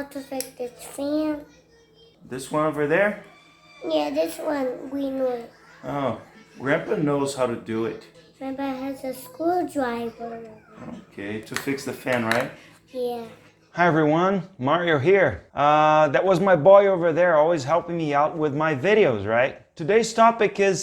how to fix this fan. This one over there? Yeah, this one we know. Oh, Grandpa knows how to do it. Grandpa has a screwdriver. Okay, to fix the fan, right? Yeah. Hi everyone, Mario here. That was my boy over there, always helping me out with my videos, right? Today's topic is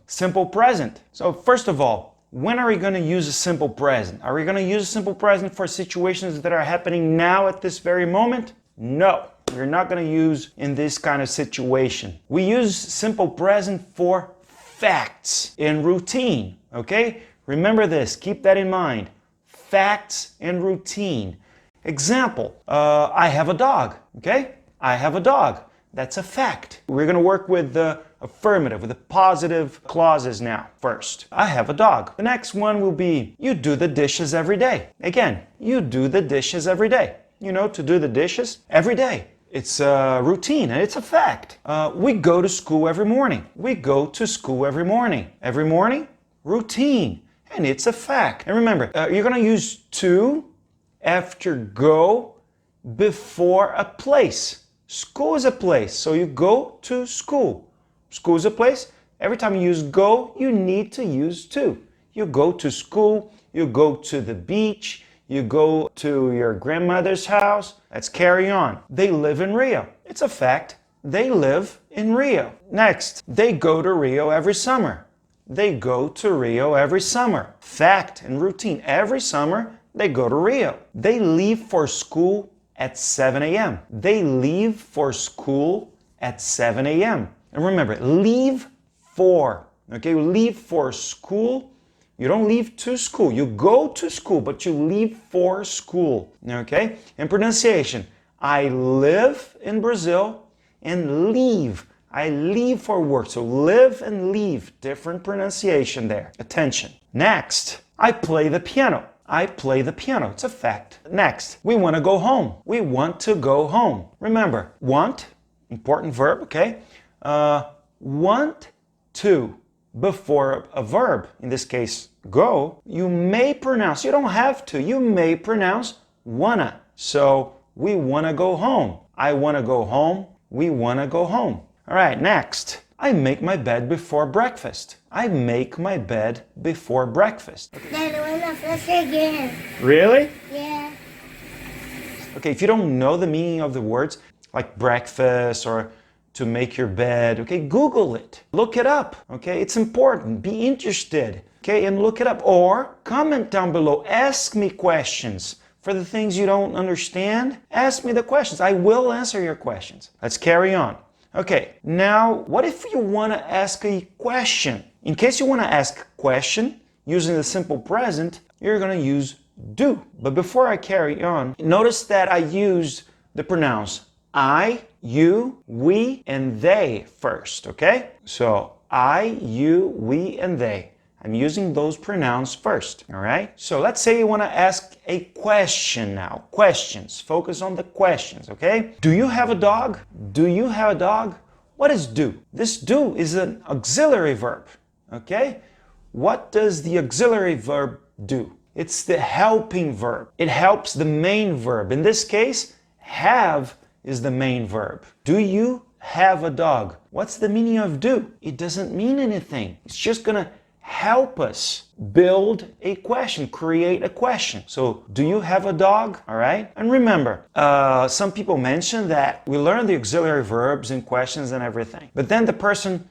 simple present. So first of all, when are we going to use a simple present? Are we going to use a simple present for situations that are happening now at this very moment? No, we're not going to use in this kind of situation. We use simple present for facts and routine, okay? Remember this, keep that in mind. Facts and routine. Example, I have a dog, okay? I have a dog. That's a fact. We're going to work with the affirmative, with the positive clauses now first. I have a dog. The next one will be, you do the dishes every day. Again, you do the dishes every day. You know, to do the dishes every day. It's a routine and it's a fact. We go to school every morning. We go to school every morning. Every morning, routine. And it's a fact. And remember, you're going to use to after go before a place. School is a place, so you go to school. School is a place. Every time you use go, you need to use to. You go to school, you go to the beach, you go to your grandmother's house. Let's carry on. They live in Rio. It's a fact. They live in Rio. Next, they go to Rio every summer. They go to Rio every summer. Fact and routine. Every summer, they go to Rio. They leave for school at 7 a.m. They leave for school at 7 a.m. And remember, leave for, okay? Leave for school. You don't leave to school. You go to school, but you leave for school, okay? And pronunciation, I live in Brazil and leave. I leave for work. So live and leave, different pronunciation there. Attention. Next, I play the piano. I play the piano. It's a fact. Next, we want to go home. We want to go home. Remember, want, important verb, okay? Want to before a verb, in this case, go, you may pronounce, you don't have to, you may pronounce wanna. So, we want to go home. I want to go home. We want to go home. All right, next. I make my bed before breakfast. I make my bed before breakfast. Dad, we're not first again. Really? Yeah. Okay, if you don't know the meaning of the words, like breakfast or to make your bed, okay, Google it. Look it up, okay? It's important. Be interested, okay? And look it up. Or comment down below. Ask me questions. For the things you don't understand, ask me the questions. I will answer your questions. Let's carry on. Okay, now what if you want to ask a question? In case you want to ask a question using the simple present, you're going to use do. But before I carry on, notice that I used the pronouns I, you, we, and they first, okay? So I, you, we, and they. I'm using those pronouns first, all right? So let's say you want to ask a question now. Questions. Focus on the questions, okay? Do you have a dog? Do you have a dog? What is do? This do is an auxiliary verb, okay? What does the auxiliary verb do? It's the helping verb. It helps the main verb. In this case, have is the main verb. Do you have a dog? What's the meaning of do? It doesn't mean anything. It's just gonna help us build a question, create a question. So, do you have a dog? All right. And remember, some people mention that we learn the auxiliary verbs in questions and everything. But then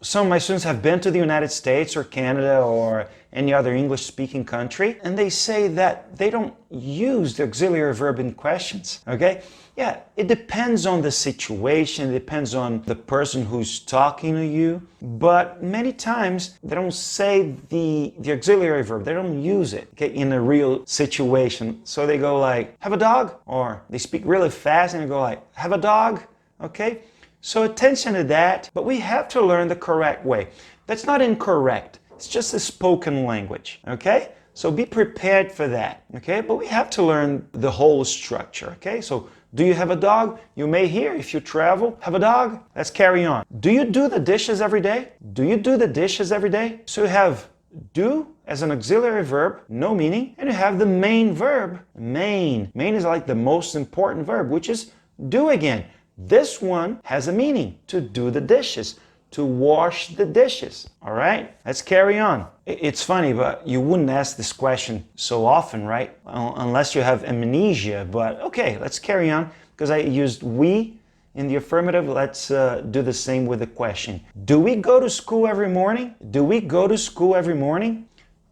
some of my students have been to the United States or Canada or any other English-speaking country, and they say that they don't use the auxiliary verb in questions, okay? Yeah, it depends on the situation, it depends on the person who's talking to you, but many times they don't say the auxiliary verb, they don't use it, okay, in a real situation. So they go like, have a dog? Or they speak really fast and they go like, have a dog? Okay? So attention to that, but we have to learn the correct way. That's not incorrect. It's just a spoken language, okay? So be prepared for that, okay? But we have to learn the whole structure, okay? So do you have a dog? You may hear if you travel, have a dog? Let's carry on. Do you do the dishes every day? Do you do the dishes every day? So you have do as an auxiliary verb, no meaning, and you have the main verb, main. Main is like the most important verb, which is do again. This one has a meaning, to do the dishes, to wash the dishes. All right, let's carry on. It's funny, but you wouldn't ask this question so often, right? Unless you have amnesia, but okay, let's carry on. Because I used we in the affirmative, let's do the same with the question. Do we go to school every morning? Do we go to school every morning?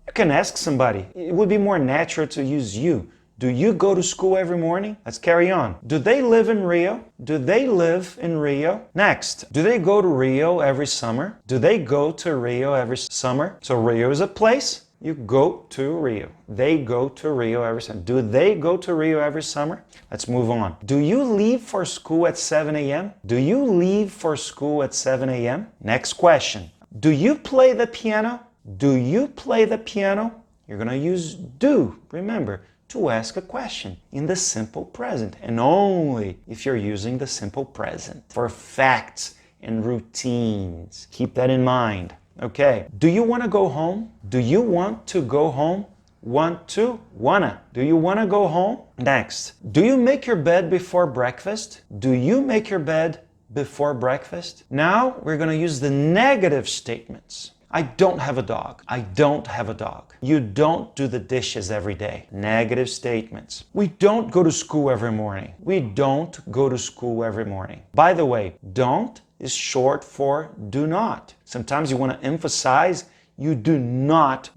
You can ask somebody. It would be more natural to use you. Do you go to school every morning? Let's carry on. Do they live in Rio? Do they live in Rio? Next, do they go to Rio every summer? Do they go to Rio every summer? So Rio is a place. You go to Rio. They go to Rio every summer. Do they go to Rio every summer? Let's move on. Do you leave for school at 7 a.m.? Do you leave for school at 7 a.m.? Next question. Do you play the piano? Do you play the piano? You're going to use do. Remember, to ask a question in the simple present, and only if you're using the simple present for facts and routines. Keep that in mind. Okay, do you want to go home? Do you want to go home? Want to? Wanna. Do you want to go home? Next, do you make your bed before breakfast? Do you make your bed before breakfast? Now we're going to use the negative statements. I don't have a dog. I don't have a dog. You don't do the dishes every day. Negative statements. We don't go to school every morning. We don't go to school every morning. By the way, don't is short for do not. Sometimes you want to emphasize you do not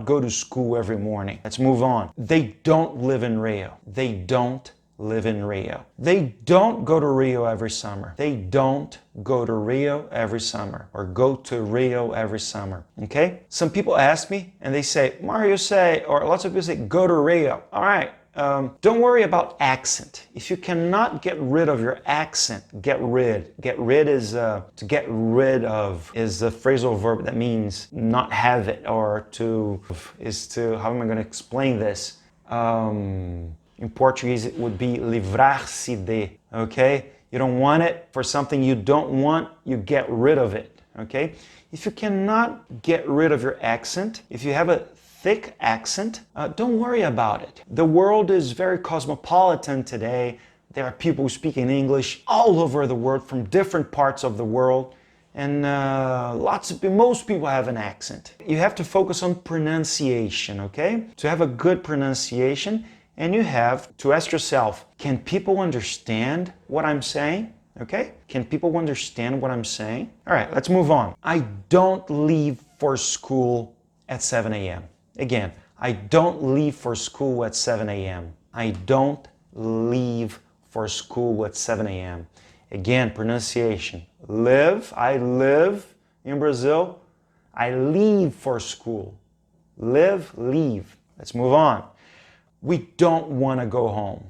go to school every morning. Let's move on. They don't live in Rio. They don't live in Rio. They don't go to Rio every summer. They don't go to Rio every summer, or go to Rio every summer. Okay? Some people ask me and they say, Mario say, or lots of people say, go to Rio. All right. Don't worry about accent. If you cannot get rid of your accent, get rid. Get rid is to get rid of is a phrasal verb that means not have it, or to is to, how am I going to explain this? In Portuguese, it would be livrar-se de, okay? You don't want it for something you don't want, you get rid of it, okay? If you cannot get rid of your accent, if you have a thick accent, don't worry about it. The world is very cosmopolitan today. There are people speaking English all over the world from different parts of the world. And most people have an accent. You have to focus on pronunciation, okay? To have a good pronunciation, and you have to ask yourself, can people understand what I'm saying? Okay? Can people understand what I'm saying? All right, let's move on. I don't leave for school at 7 a.m. Again, I don't leave for school at 7 a.m. I don't leave for school at 7 a.m. Again, pronunciation. Live, I live in Brazil. I leave for school. Live, leave. Let's move on. We don't want to go home.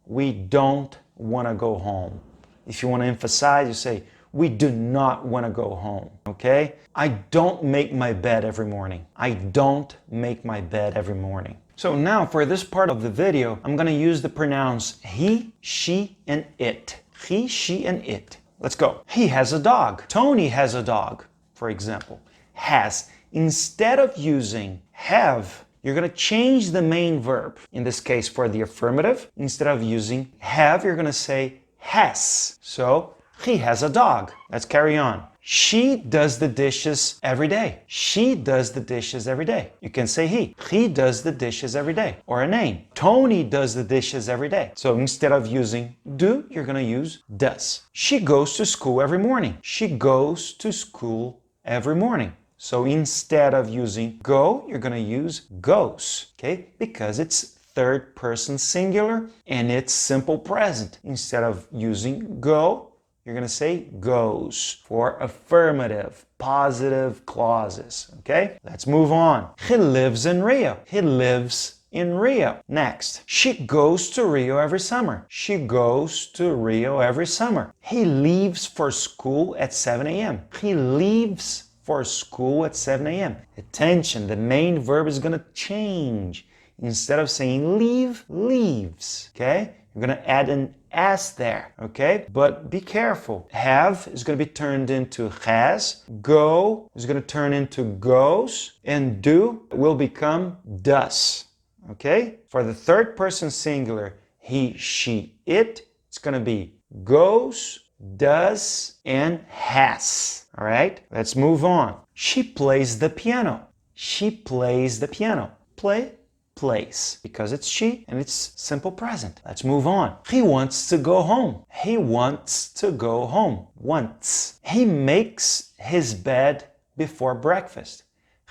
We don't want to go home. If you want to emphasize, you say, we do not want to go home, okay? I don't make my bed every morning. I don't make my bed every morning. So now for this part of the video, I'm going to use the pronouns he, she, and it. He, she, and it. Let's go. He has a dog. Tony has a dog, for example. Has. Instead of using have, you're going to change the main verb. In this case, for the affirmative, instead of using have, you're going to say has. So, he has a dog. Let's carry on. She does the dishes every day. She does the dishes every day. You can say he. He does the dishes every day. Or a name. Tony does the dishes every day. So instead of using do, you're going to use does. She goes to school every morning. She goes to school every morning. So instead of using go, you're going to use goes, okay? Because it's third person singular and it's simple present. Instead of using go, you're going to say goes for affirmative, positive clauses, okay? Let's move on. He lives in Rio. He lives in Rio. Next, she goes to Rio every summer. She goes to Rio every summer. He leaves for school at 7 a.m. He leaves for school at 7 a.m. Attention, the main verb is going to change. Instead of saying leave, leaves, okay? You're going to add an S there, okay? But be careful. Have is going to be turned into has. Go is going to turn into goes. And do will become does, okay? For the third person singular, he, she, it, it's going to be goes, does, and has. All right, let's move on. She plays the piano. She plays the piano. Play, plays, because it's she and it's simple present. Let's move on. He wants to go home. He wants to go home. Wants. He makes his bed before breakfast.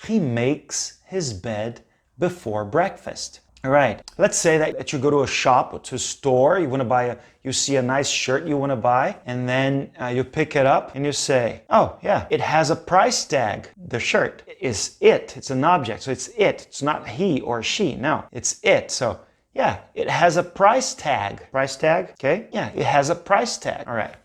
He makes his bed before breakfast. All right, let's say that you go to a shop or to a store, you see a nice shirt you want to buy, and then you pick it up and you say, oh yeah, it has a price tag. The shirt is it, it's an object, so it's it. It's not he or she, no, it's it. So yeah, it has a price tag. Price tag, okay? Yeah, it has a price tag. All right.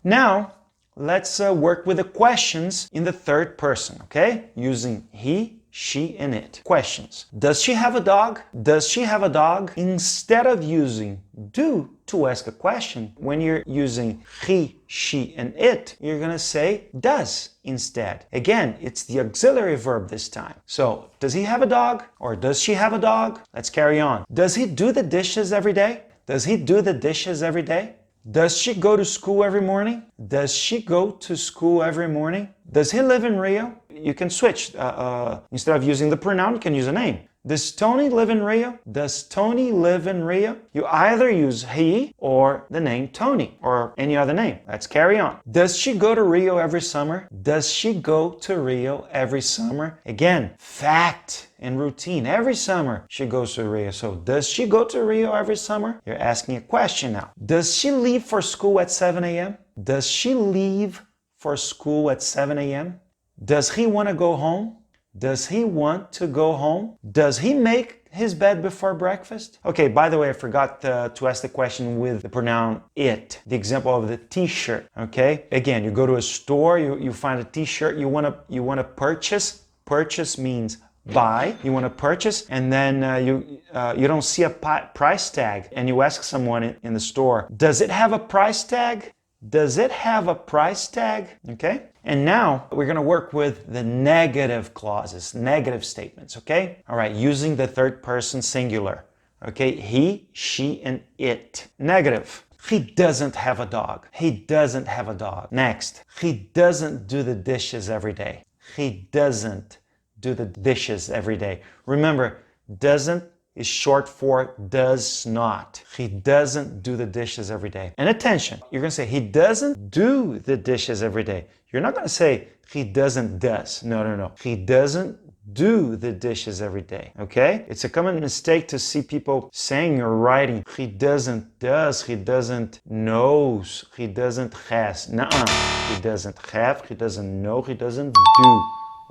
Now, let's work with the questions in the third person, okay? Using he, she, and it. Questions. Does she have a dog? Does she have a dog? Instead of using do to ask a question, when you're using he, she, and it, you're going to say does instead. Again, it's the auxiliary verb this time. So, does he have a dog? Or does she have a dog? Let's carry on. Does he do the dishes every day? Does he do the dishes every day? Does she go to school every morning? Does she go to school every morning? Does he live in Rio? You can switch. Instead of using the pronoun, you can use a name. Does Tony live in Rio? Does Tony live in Rio? You either use he or the name Tony or any other name. Let's carry on. Does she go to Rio every summer? Does she go to Rio every summer? Again, fact and routine. Every summer she goes to Rio. So does she go to Rio every summer? You're asking a question now. Does she leave for school at 7 a.m.? Does she leave for school at 7 a.m.? Does he want to go home? Does he want to go home? Does he make his bed before breakfast? Okay, by the way, I forgot to ask the question with the pronoun it. The example of the t-shirt, okay? Again, you go to a store, you find a t-shirt you want to purchase. Purchase means buy. You want to purchase, and then you don't see a price tag, and you ask someone in the store, does it have a price tag? Does it have a price tag? Okay? And now we're going to work with the negative clauses, negative statements, okay? All right, using the third person singular, okay? He, she, and it. Negative. He doesn't have a dog. He doesn't have a dog. Next. He doesn't do the dishes every day. He doesn't do the dishes every day. Remember, doesn't is short for does not. He doesn't do the dishes every day. And attention, you're going to say he doesn't do the dishes every day. You're not going to say he doesn't does. No. He doesn't do the dishes every day. Okay? It's a common mistake to see people saying or writing he doesn't does, he doesn't knows, he doesn't has. Nuh-uh. He doesn't have, he doesn't know, he doesn't do.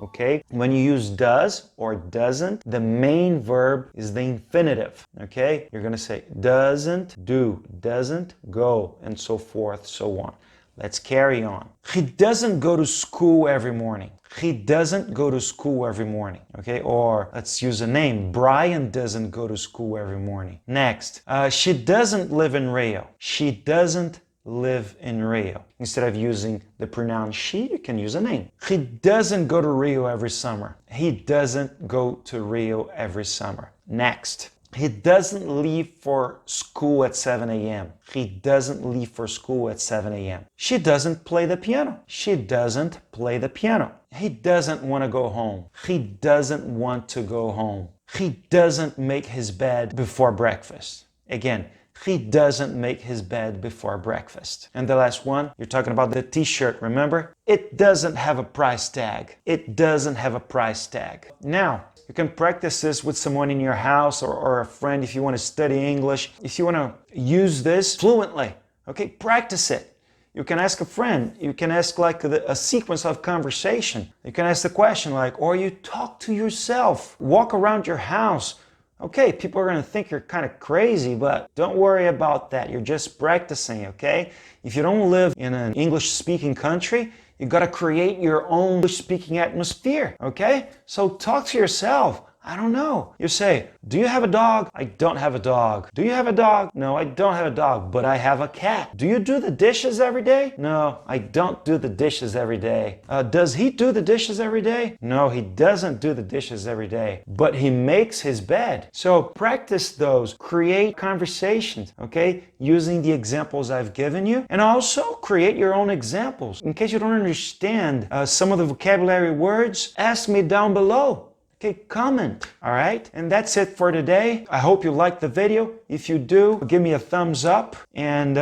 Okay? When you use does or doesn't, the main verb is the infinitive. Okay? You're going to say doesn't do, doesn't go, and so forth, so on. Let's carry on. He doesn't go to school every morning. He doesn't go to school every morning. Okay? Or let's use a name. Brian doesn't go to school every morning. Next. She doesn't live in Rio. She doesn't live in Rio. Instead of using the pronoun she, you can use a name. He doesn't go to Rio every summer. He doesn't go to Rio every summer. Next. He doesn't leave for school at 7 a.m. He doesn't leave for school at 7 a.m. She doesn't play the piano. She doesn't play the piano. He doesn't want to go home. He doesn't want to go home. He doesn't make his bed before breakfast. Again, he doesn't make his bed before breakfast. And the last one, you're talking about the t-shirt, remember? It doesn't have a price tag. It doesn't have a price tag. Now, you can practice this with someone in your house or a friend if you want to study English. If you want to use this fluently, okay, practice it. You can ask a friend. You can ask like a sequence of conversation. You can ask the question like, or you talk to yourself. Walk around your house. Okay, people are going to think you're kind of crazy, but don't worry about that. You're just practicing, okay? If you don't live in an English-speaking country, you got to create your own English-speaking atmosphere, okay? So talk to yourself. I don't know. You say, do you have a dog? I don't have a dog. Do you have a dog? No, I don't have a dog, but I have a cat. Do you do the dishes every day? No, I don't do the dishes every day. Does he do the dishes every day? No, he doesn't do the dishes every day, but he makes his bed. So practice those. Create conversations, okay? Using the examples I've given you, and also create your own examples. In case you don't understand some of the vocabulary words, ask me down below. Okay, comment, all right? And that's it for today. I hope you liked the video. If you do, give me a thumbs up, and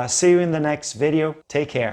see you in the next video. Take care.